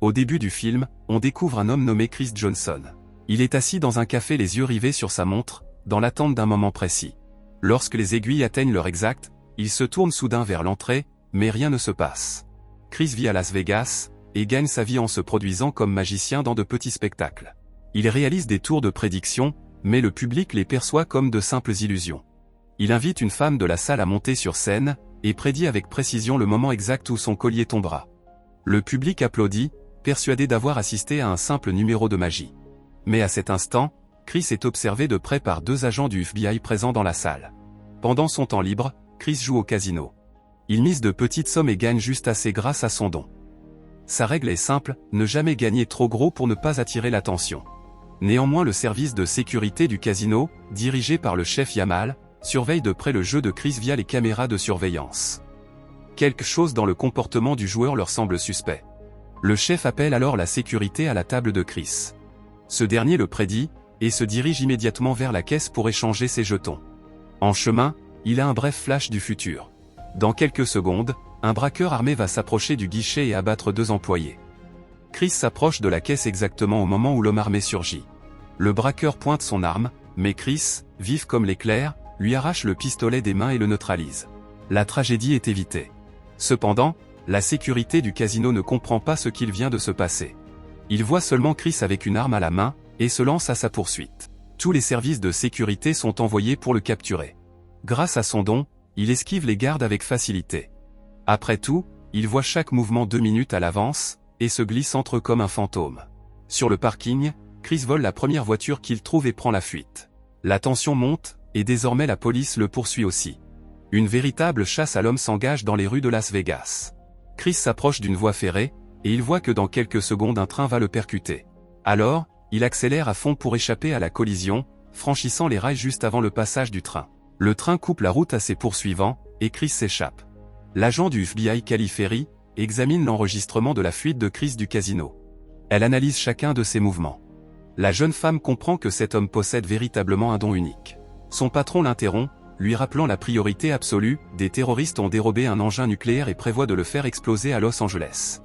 Au début du film, on découvre un homme nommé Chris Johnson. Il est assis dans un café les yeux rivés sur sa montre, dans l'attente d'un moment précis. Lorsque les aiguilles atteignent l'heure exacte, il se tourne soudain vers l'entrée, mais rien ne se passe. Chris vit à Las Vegas, et gagne sa vie en se produisant comme magicien dans de petits spectacles. Il réalise des tours de prédiction, mais le public les perçoit comme de simples illusions. Il invite une femme de la salle à monter sur scène, et prédit avec précision le moment exact où son collier tombera. Le public applaudit, persuadé d'avoir assisté à un simple numéro de magie. Mais à cet instant, Chris est observé de près par 2 agents du FBI présents dans la salle. Pendant son temps libre, Chris joue au casino. Il mise de petites sommes et gagne juste assez grâce à son don. Sa règle est simple, ne jamais gagner trop gros pour ne pas attirer l'attention. Néanmoins, le service de sécurité du casino, dirigé par le chef Yamal, surveille de près le jeu de Chris via les caméras de surveillance. Quelque chose dans le comportement du joueur leur semble suspect. Le chef appelle alors la sécurité à la table de Chris. Ce dernier le prédit, et se dirige immédiatement vers la caisse pour échanger ses jetons. En chemin, il a un bref flash du futur. Dans quelques secondes, un braqueur armé va s'approcher du guichet et abattre 2 employés. Chris s'approche de la caisse exactement au moment où l'homme armé surgit. Le braqueur pointe son arme, mais Chris, vif comme l'éclair, lui arrache le pistolet des mains et le neutralise. La tragédie est évitée. Cependant, la sécurité du casino ne comprend pas ce qu'il vient de se passer. Il voit seulement Chris avec une arme à la main, et se lance à sa poursuite. Tous les services de sécurité sont envoyés pour le capturer. Grâce à son don, il esquive les gardes avec facilité. Après tout, il voit chaque mouvement 2 minutes à l'avance, et se glisse entre eux comme un fantôme. Sur le parking, Chris vole la première voiture qu'il trouve et prend la fuite. La tension monte, et désormais la police le poursuit aussi. Une véritable chasse à l'homme s'engage dans les rues de Las Vegas. Chris s'approche d'une voie ferrée, et il voit que dans quelques secondes un train va le percuter. Alors, il accélère à fond pour échapper à la collision, franchissant les rails juste avant le passage du train. Le train coupe la route à ses poursuivants, et Chris s'échappe. L'agent du FBI Callie Ferry examine l'enregistrement de la fuite de Chris du casino. Elle analyse chacun de ses mouvements. La jeune femme comprend que cet homme possède véritablement un don unique. Son patron l'interrompt, lui rappelant la priorité absolue, des terroristes ont dérobé un engin nucléaire et prévoient de le faire exploser à Los Angeles.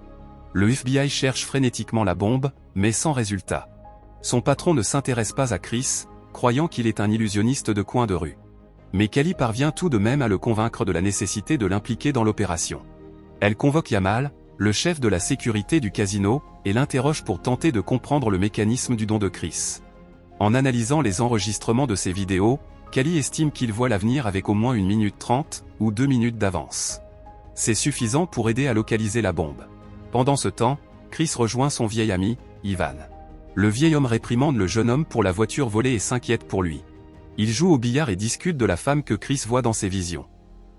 Le FBI cherche frénétiquement la bombe, mais sans résultat. Son patron ne s'intéresse pas à Chris, croyant qu'il est un illusionniste de coin de rue. Mais Callie parvient tout de même à le convaincre de la nécessité de l'impliquer dans l'opération. Elle convoque Yamal, le chef de la sécurité du casino, et l'interroge pour tenter de comprendre le mécanisme du don de Chris. En analysant les enregistrements de ces vidéos, Callie estime qu'il voit l'avenir avec au moins 1 minute 30, ou 2 minutes d'avance. C'est suffisant pour aider à localiser la bombe. Pendant ce temps, Chris rejoint son vieil ami, Ivan. Le vieil homme réprimande le jeune homme pour la voiture volée et s'inquiète pour lui. Il joue au billard et discute de la femme que Chris voit dans ses visions.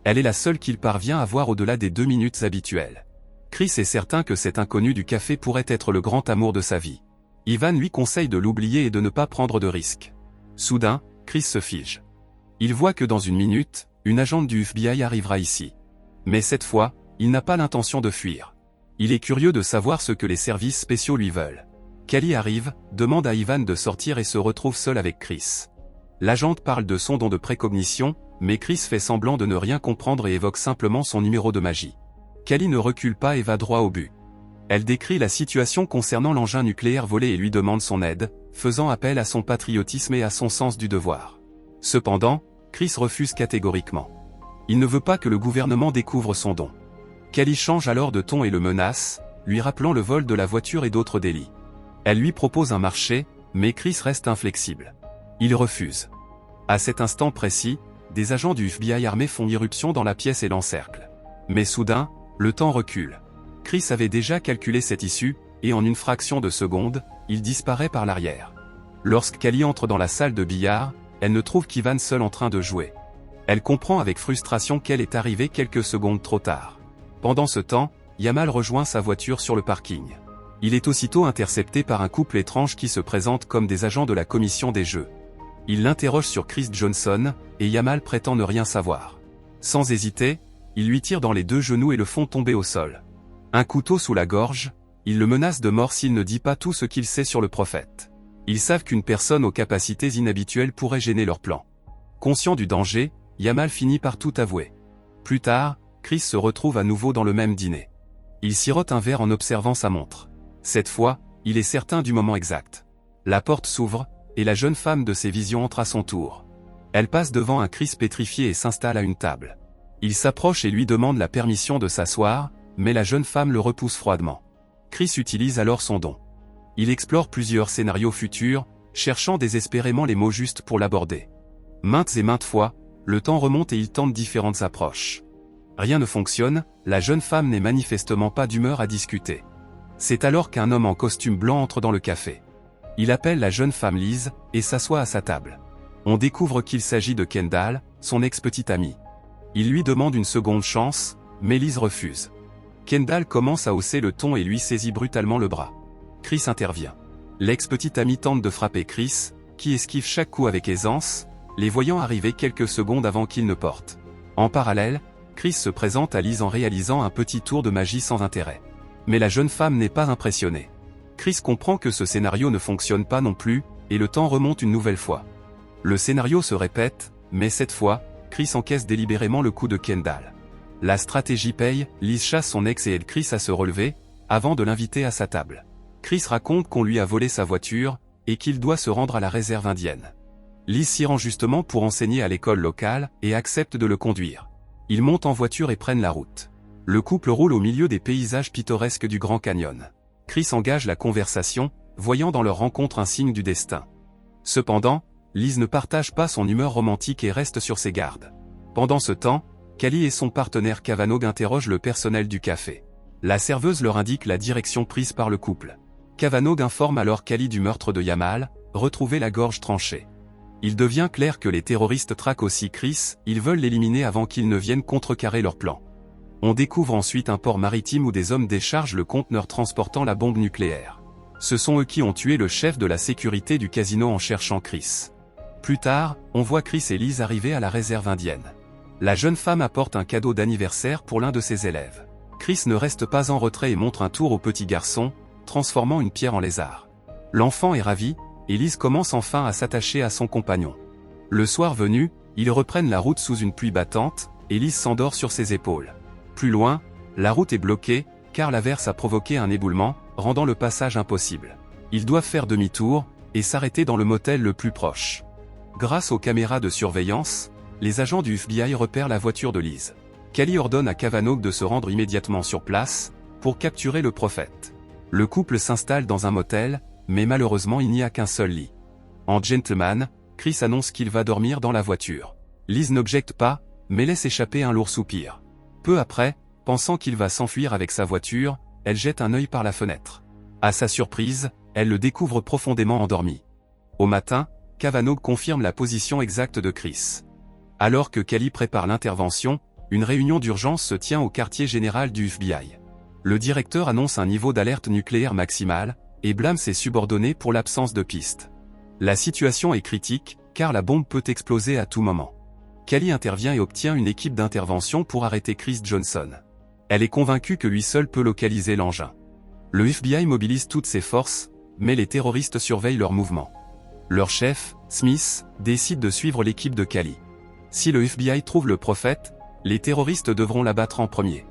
Elle est la seule qu'il parvient à voir au-delà des 2 minutes habituelles. Chris est certain que cet inconnu du café pourrait être le grand amour de sa vie. Ivan lui conseille de l'oublier et de ne pas prendre de risques. Soudain, Chris se fige. Il voit que dans 1 minute, une agente du FBI arrivera ici. Mais cette fois, il n'a pas l'intention de fuir. Il est curieux de savoir ce que les services spéciaux lui veulent. Callie arrive, demande à Ivan de sortir et se retrouve seul avec Chris. L'agente parle de son don de précognition, mais Chris fait semblant de ne rien comprendre et évoque simplement son numéro de magie. Callie ne recule pas et va droit au but. Elle décrit la situation concernant l'engin nucléaire volé et lui demande son aide, faisant appel à son patriotisme et à son sens du devoir. Cependant, Chris refuse catégoriquement. Il ne veut pas que le gouvernement découvre son don. Callie change alors de ton et le menace, lui rappelant le vol de la voiture et d'autres délits. Elle lui propose un marché, mais Chris reste inflexible. Il refuse. À cet instant précis, des agents du FBI armés font irruption dans la pièce et l'encerclent. Mais soudain, le temps recule. Chris avait déjà calculé cette issue, et en une fraction de seconde, il disparaît par l'arrière. Lorsque Callie entre dans la salle de billard, elle ne trouve qu'Ivan seul en train de jouer. Elle comprend avec frustration qu'elle est arrivée quelques secondes trop tard. Pendant ce temps, Yamal rejoint sa voiture sur le parking. Il est aussitôt intercepté par un couple étrange qui se présente comme des agents de la commission des jeux. Il l'interroge sur Chris Johnson, et Yamal prétend ne rien savoir. Sans hésiter, il lui tire dans les 2 genoux et le font tomber au sol. Un couteau sous la gorge, il le menace de mort s'il ne dit pas tout ce qu'il sait sur le prophète. Ils savent qu'une personne aux capacités inhabituelles pourrait gêner leur plan. Conscient du danger, Yamal finit par tout avouer. Plus tard, Chris se retrouve à nouveau dans le même dîner. Il sirote un verre en observant sa montre. Cette fois, il est certain du moment exact. La porte s'ouvre, et la jeune femme de ses visions entre à son tour. Elle passe devant un Chris pétrifié et s'installe à une table. Il s'approche et lui demande la permission de s'asseoir, mais la jeune femme le repousse froidement. Chris utilise alors son don. Il explore plusieurs scénarios futurs, cherchant désespérément les mots justes pour l'aborder. Maintes et maintes fois, le temps remonte et il tente différentes approches. Rien ne fonctionne, la jeune femme n'est manifestement pas d'humeur à discuter. C'est alors qu'un homme en costume blanc entre dans le café. Il appelle la jeune femme Liz, et s'assoit à sa table. On découvre qu'il s'agit de Kendall, son ex-petite amie. Il lui demande une seconde chance, mais Liz refuse. Kendall commence à hausser le ton et lui saisit brutalement le bras. Chris intervient. L'ex-petite amie tente de frapper Chris, qui esquive chaque coup avec aisance, les voyant arriver quelques secondes avant qu'il ne porte. En parallèle, Chris se présente à Liz en réalisant un petit tour de magie sans intérêt. Mais la jeune femme n'est pas impressionnée. Chris comprend que ce scénario ne fonctionne pas non plus, et le temps remonte une nouvelle fois. Le scénario se répète, mais cette fois, Chris encaisse délibérément le coup de Kendall. La stratégie paye, Liz chasse son ex et aide Chris à se relever, avant de l'inviter à sa table. Chris raconte qu'on lui a volé sa voiture, et qu'il doit se rendre à la réserve indienne. Liz s'y rend justement pour enseigner à l'école locale, et accepte de le conduire. Ils montent en voiture et prennent la route. Le couple roule au milieu des paysages pittoresques du Grand Canyon. Chris engage la conversation, voyant dans leur rencontre un signe du destin. Cependant, Liz ne partage pas son humeur romantique et reste sur ses gardes. Pendant ce temps, Callie et son partenaire Cavanaugh interrogent le personnel du café. La serveuse leur indique la direction prise par le couple. Cavanaugh informe alors Callie du meurtre de Yamal, retrouvé la gorge tranchée. Il devient clair que les terroristes traquent aussi Chris, ils veulent l'éliminer avant qu'il ne vienne contrecarrer leur plan. On découvre ensuite un port maritime où des hommes déchargent le conteneur transportant la bombe nucléaire. Ce sont eux qui ont tué le chef de la sécurité du casino en cherchant Chris. Plus tard, on voit Chris et Liz arriver à la réserve indienne. La jeune femme apporte un cadeau d'anniversaire pour l'un de ses élèves. Chris ne reste pas en retrait et montre un tour au petit garçon, transformant une pierre en lézard. L'enfant est ravi, et Liz commence enfin à s'attacher à son compagnon. Le soir venu, ils reprennent la route sous une pluie battante, et Liz s'endort sur ses épaules. Plus loin, la route est bloquée, car l'averse a provoqué un éboulement, rendant le passage impossible. Ils doivent faire demi-tour, et s'arrêter dans le motel le plus proche. Grâce aux caméras de surveillance, les agents du FBI repèrent la voiture de Liz. Callie ordonne à Cavanaugh de se rendre immédiatement sur place, pour capturer le prophète. Le couple s'installe dans un motel, mais malheureusement il n'y a qu'un seul lit. En gentleman, Chris annonce qu'il va dormir dans la voiture. Liz n'objecte pas, mais laisse échapper un lourd soupir. Peu après, pensant qu'il va s'enfuir avec sa voiture, elle jette un œil par la fenêtre. À sa surprise, elle le découvre profondément endormi. Au matin, Cavanaugh confirme la position exacte de Chris. Alors que Callie prépare l'intervention, une réunion d'urgence se tient au quartier général du FBI. Le directeur annonce un niveau d'alerte nucléaire maximal, et blâme ses subordonnés pour l'absence de piste. La situation est critique, car la bombe peut exploser à tout moment. Callie intervient et obtient une équipe d'intervention pour arrêter Chris Johnson. Elle est convaincue que lui seul peut localiser l'engin. Le FBI mobilise toutes ses forces, mais les terroristes surveillent leurs mouvements. Leur chef, Smith, décide de suivre l'équipe de Callie. Si le FBI trouve le prophète, les terroristes devront l'abattre en premier.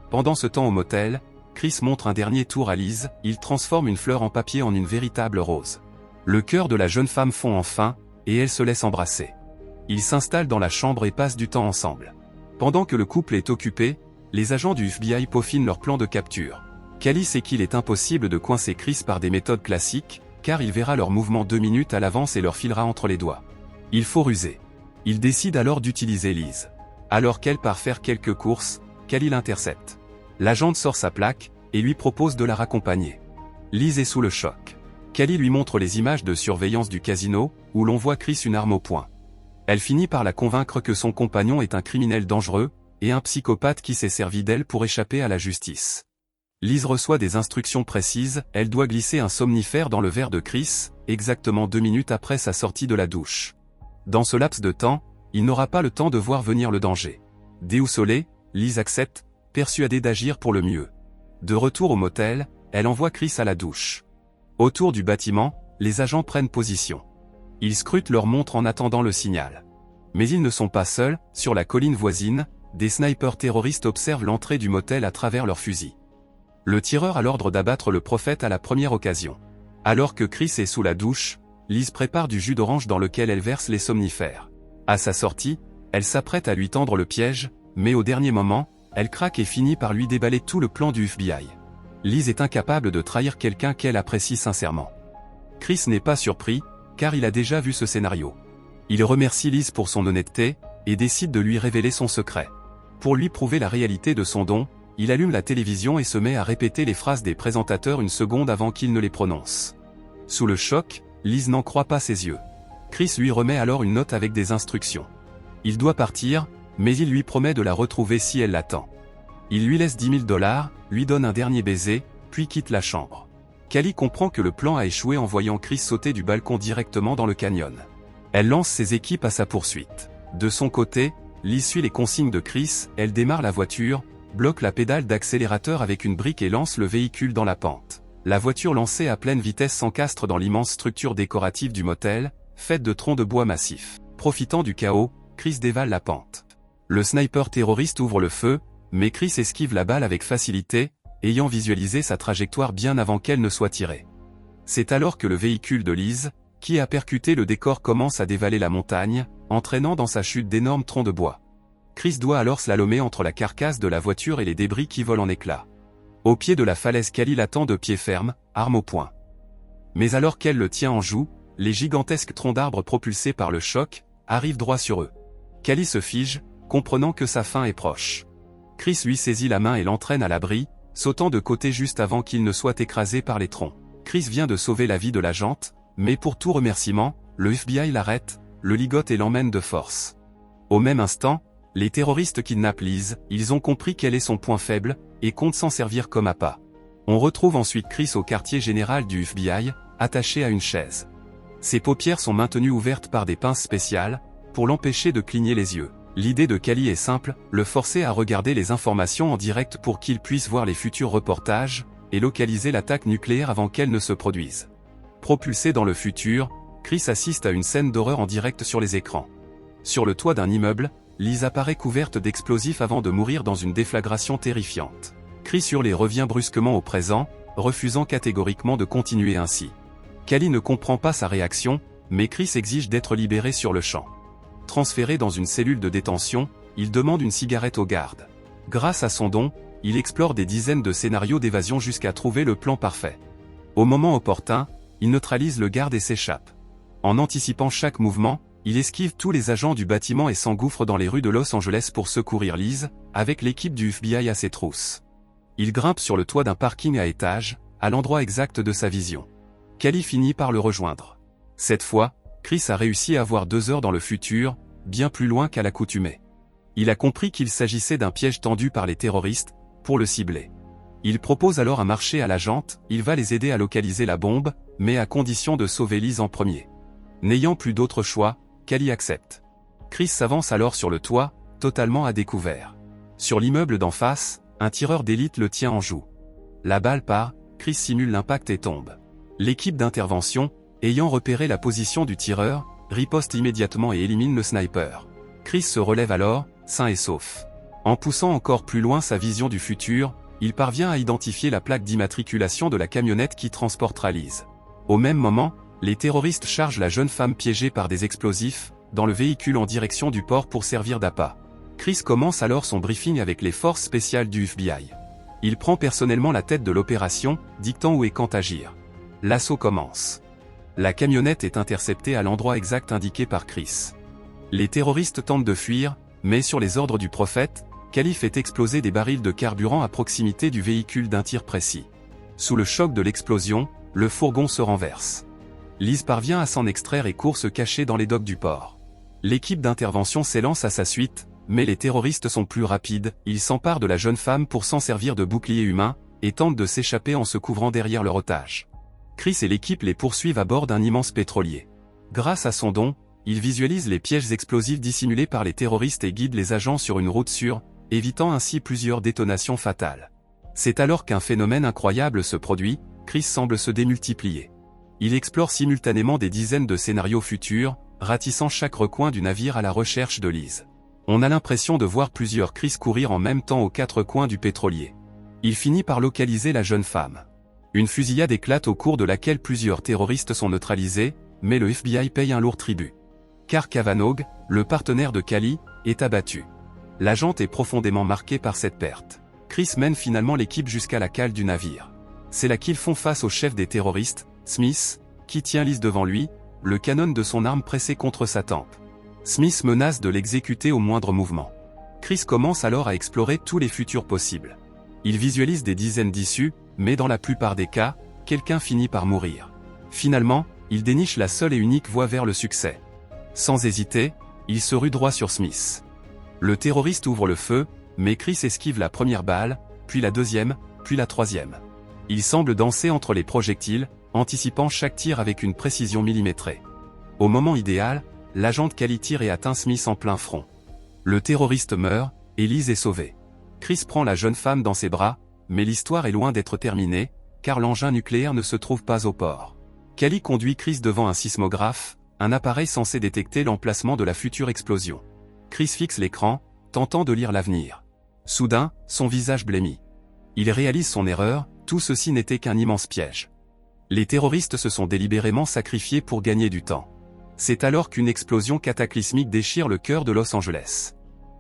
Pendant ce temps au motel, Chris montre un dernier tour à Liz, il transforme une fleur en papier en une véritable rose. Le cœur de la jeune femme fond enfin, et elle se laisse embrasser. Ils s'installent dans la chambre et passent du temps ensemble. Pendant que le couple est occupé, les agents du FBI peaufinent leur plan de capture. Callie sait qu'il est impossible de coincer Chris par des méthodes classiques, car il verra leurs mouvements 2 minutes à l'avance et leur filera entre les doigts. Il faut ruser. Il décide alors d'utiliser Liz. Alors qu'elle part faire quelques courses, Callie l'intercepte. L'agente sort sa plaque, et lui propose de la raccompagner. Liz est sous le choc. Callie lui montre les images de surveillance du casino, où l'on voit Chris une arme au poing. Elle finit par la convaincre que son compagnon est un criminel dangereux, et un psychopathe qui s'est servi d'elle pour échapper à la justice. Liz reçoit des instructions précises, elle doit glisser un somnifère dans le verre de Chris, exactement 2 minutes après sa sortie de la douche. Dans ce laps de temps, il n'aura pas le temps de voir venir le danger. Déboussolée, Liz accepte, persuadée d'agir pour le mieux. De retour au motel, elle envoie Chris à la douche. Autour du bâtiment, les agents prennent position. Ils scrutent leur montre en attendant le signal. Mais ils ne sont pas seuls, sur la colline voisine, des snipers terroristes observent l'entrée du motel à travers leurs fusils. Le tireur a l'ordre d'abattre le prophète à la première occasion. Alors que Chris est sous la douche, Liz prépare du jus d'orange dans lequel elle verse les somnifères. À sa sortie, elle s'apprête à lui tendre le piège, mais au dernier moment, elle craque et finit par lui déballer tout le plan du FBI. Liz est incapable de trahir quelqu'un qu'elle apprécie sincèrement. Chris n'est pas surpris, car il a déjà vu ce scénario. Il remercie Liz pour son honnêteté, et décide de lui révéler son secret. Pour lui prouver la réalité de son don, il allume la télévision et se met à répéter les phrases des présentateurs une seconde avant qu'il ne les prononce. Sous le choc, Liz n'en croit pas ses yeux. Chris lui remet alors une note avec des instructions. Il doit partir, mais il lui promet de la retrouver si elle l'attend. Il lui laisse $10 000, lui donne un dernier baiser, puis quitte la chambre. Callie comprend que le plan a échoué en voyant Chris sauter du balcon directement dans le canyon. Elle lance ses équipes à sa poursuite. De son côté, Liz suit les consignes de Chris, elle démarre la voiture, bloque la pédale d'accélérateur avec une brique et lance le véhicule dans la pente. La voiture lancée à pleine vitesse s'encastre dans l'immense structure décorative du motel, faite de troncs de bois massifs. Profitant du chaos, Chris dévale la pente. Le sniper terroriste ouvre le feu, mais Chris esquive la balle avec facilité, ayant visualisé sa trajectoire bien avant qu'elle ne soit tirée. C'est alors que le véhicule de Liz, qui a percuté le décor, commence à dévaler la montagne, entraînant dans sa chute d'énormes troncs de bois. Chris doit alors slalomer entre la carcasse de la voiture et les débris qui volent en éclats. Au pied de la falaise, Callie l'attend de pied ferme, arme au poing. Mais alors qu'elle le tient en joue, les gigantesques troncs d'arbres propulsés par le choc arrivent droit sur eux. Callie se fige, comprenant que sa fin est proche. Chris lui saisit la main et l'entraîne à l'abri, sautant de côté juste avant qu'il ne soit écrasé par les troncs. Chris vient de sauver la vie de l'agente, mais pour tout remerciement, le FBI l'arrête, le ligote et l'emmène de force. Au même instant, les terroristes kidnappent Liz, ils ont compris quel est son point faible, et comptent s'en servir comme appât. On retrouve ensuite Chris au quartier général du FBI, attaché à une chaise. Ses paupières sont maintenues ouvertes par des pinces spéciales, pour l'empêcher de cligner les yeux. L'idée de Callie est simple, le forcer à regarder les informations en direct pour qu'il puisse voir les futurs reportages, et localiser l'attaque nucléaire avant qu'elle ne se produise. Propulsé dans le futur, Chris assiste à une scène d'horreur en direct sur les écrans. Sur le toit d'un immeuble, Liz apparaît couverte d'explosifs avant de mourir dans une déflagration terrifiante. Chris hurle et revient brusquement au présent, refusant catégoriquement de continuer ainsi. Callie ne comprend pas sa réaction, mais Chris exige d'être libéré sur le champ. Transféré dans une cellule de détention, il demande une cigarette aux gardes. Grâce à son don, il explore des dizaines de scénarios d'évasion jusqu'à trouver le plan parfait. Au moment opportun, il neutralise le garde et s'échappe. En anticipant chaque mouvement, il esquive tous les agents du bâtiment et s'engouffre dans les rues de Los Angeles pour secourir Liz, avec l'équipe du FBI à ses trousses. Il grimpe sur le toit d'un parking à étages, à l'endroit exact de sa vision. Callie finit par le rejoindre. Cette fois, Chris a réussi à voir 2 heures dans le futur, bien plus loin qu'à l'accoutumée. Il a compris qu'il s'agissait d'un piège tendu par les terroristes, pour le cibler. Il propose alors un marché à l'agente, il va les aider à localiser la bombe, mais à condition de sauver Liz en premier. N'ayant plus d'autre choix, Callie accepte. Chris s'avance alors sur le toit, totalement à découvert. Sur l'immeuble d'en face, un tireur d'élite le tient en joue. La balle part, Chris simule l'impact et tombe. L'équipe d'intervention, ayant repéré la position du tireur, riposte immédiatement et élimine le sniper. Chris se relève alors, sain et sauf. En poussant encore plus loin sa vision du futur, il parvient à identifier la plaque d'immatriculation de la camionnette qui transportera Liz. Au même moment, les terroristes chargent la jeune femme piégée par des explosifs, dans le véhicule en direction du port pour servir d'appât. Chris commence alors son briefing avec les forces spéciales du FBI. Il prend personnellement la tête de l'opération, dictant où et quand agir. L'assaut commence. La camionnette est interceptée à l'endroit exact indiqué par Chris. Les terroristes tentent de fuir, mais sur les ordres du prophète, Callie fait exploser des barils de carburant à proximité du véhicule d'un tir précis. Sous le choc de l'explosion, le fourgon se renverse. Liz parvient à s'en extraire et court se cacher dans les docks du port. L'équipe d'intervention s'élance à sa suite, mais les terroristes sont plus rapides, ils s'emparent de la jeune femme pour s'en servir de bouclier humain, et tentent de s'échapper en se couvrant derrière leur otage. Chris et l'équipe les poursuivent à bord d'un immense pétrolier. Grâce à son don, il visualise les pièges explosifs dissimulés par les terroristes et guide les agents sur une route sûre, évitant ainsi plusieurs détonations fatales. C'est alors qu'un phénomène incroyable se produit, Chris semble se démultiplier. Il explore simultanément des dizaines de scénarios futurs, ratissant chaque recoin du navire à la recherche de Liz. On a l'impression de voir plusieurs Chris courir en même temps aux 4 coins du pétrolier. Il finit par localiser la jeune femme. Une fusillade éclate au cours de laquelle plusieurs terroristes sont neutralisés, mais le FBI paye un lourd tribut. Car Cavanaugh, le partenaire de Cally, est abattu. L'agent est profondément marqué par cette perte. Chris mène finalement l'équipe jusqu'à la cale du navire. C'est là qu'ils font face au chef des terroristes, Smith, qui tient Liz devant lui, le canon de son arme pressé contre sa tempe. Smith menace de l'exécuter au moindre mouvement. Chris commence alors à explorer tous les futurs possibles. Il visualise des dizaines d'issues, mais dans la plupart des cas, quelqu'un finit par mourir. Finalement, il déniche la seule et unique voie vers le succès. Sans hésiter, il se rue droit sur Smith. Le terroriste ouvre le feu, mais Chris esquive la première balle, puis la deuxième, puis la troisième. Il semble danser entre les projectiles, anticipant chaque tir avec une précision millimétrée. Au moment idéal, l'agent de Cally tire et atteint Smith en plein front. Le terroriste meurt, et Liz est sauvée. Chris prend la jeune femme dans ses bras, mais l'histoire est loin d'être terminée, car l'engin nucléaire ne se trouve pas au port. Cally conduit Chris devant un sismographe, un appareil censé détecter l'emplacement de la future explosion. Chris fixe l'écran, tentant de lire l'avenir. Soudain, son visage blêmit. Il réalise son erreur, tout ceci n'était qu'un immense piège. Les terroristes se sont délibérément sacrifiés pour gagner du temps. C'est alors qu'une explosion cataclysmique déchire le cœur de Los Angeles.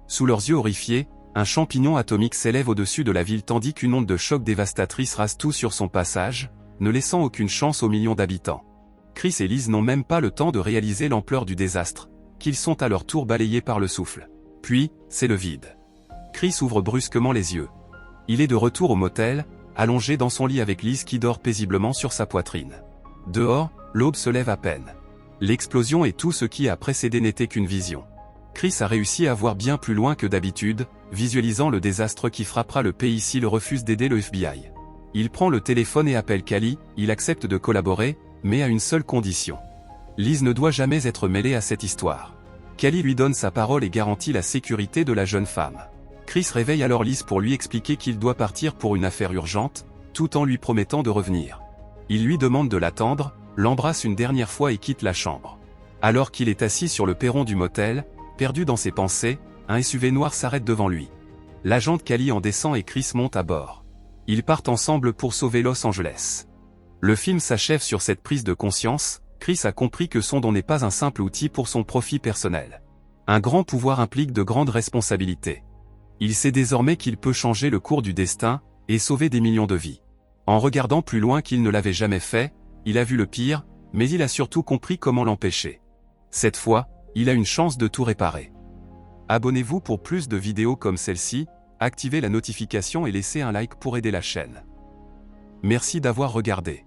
Sous leurs yeux horrifiés, un champignon atomique s'élève au-dessus de la ville tandis qu'une onde de choc dévastatrice rase tout sur son passage, ne laissant aucune chance aux millions d'habitants. Chris et Liz n'ont même pas le temps de réaliser l'ampleur du désastre, qu'ils sont à leur tour balayés par le souffle. Puis, c'est le vide. Chris ouvre brusquement les yeux. Il est de retour au motel, allongé dans son lit avec Liz qui dort paisiblement sur sa poitrine. Dehors, l'aube se lève à peine. L'explosion et tout ce qui a précédé n'était qu'une vision. Chris a réussi à voir bien plus loin que d'habitude, visualisant le désastre qui frappera le pays s'il refuse d'aider le FBI. Il prend le téléphone et appelle Cally, il accepte de collaborer, mais à une seule condition. Liz ne doit jamais être mêlée à cette histoire. Cally lui donne sa parole et garantit la sécurité de la jeune femme. Chris réveille alors Liz pour lui expliquer qu'il doit partir pour une affaire urgente, tout en lui promettant de revenir. Il lui demande de l'attendre, l'embrasse une dernière fois et quitte la chambre. Alors qu'il est assis sur le perron du motel, perdu dans ses pensées, un SUV noir s'arrête devant lui. L'agent de Cally en descend et Chris monte à bord. Ils partent ensemble pour sauver Los Angeles. Le film s'achève sur cette prise de conscience. Chris a compris que son don n'est pas un simple outil pour son profit personnel. Un grand pouvoir implique de grandes responsabilités. Il sait désormais qu'il peut changer le cours du destin, et sauver des millions de vies. En regardant plus loin qu'il ne l'avait jamais fait, il a vu le pire, mais il a surtout compris comment l'empêcher. Cette fois, il a une chance de tout réparer. Abonnez-vous pour plus de vidéos comme celle-ci, activez la notification et laissez un like pour aider la chaîne. Merci d'avoir regardé.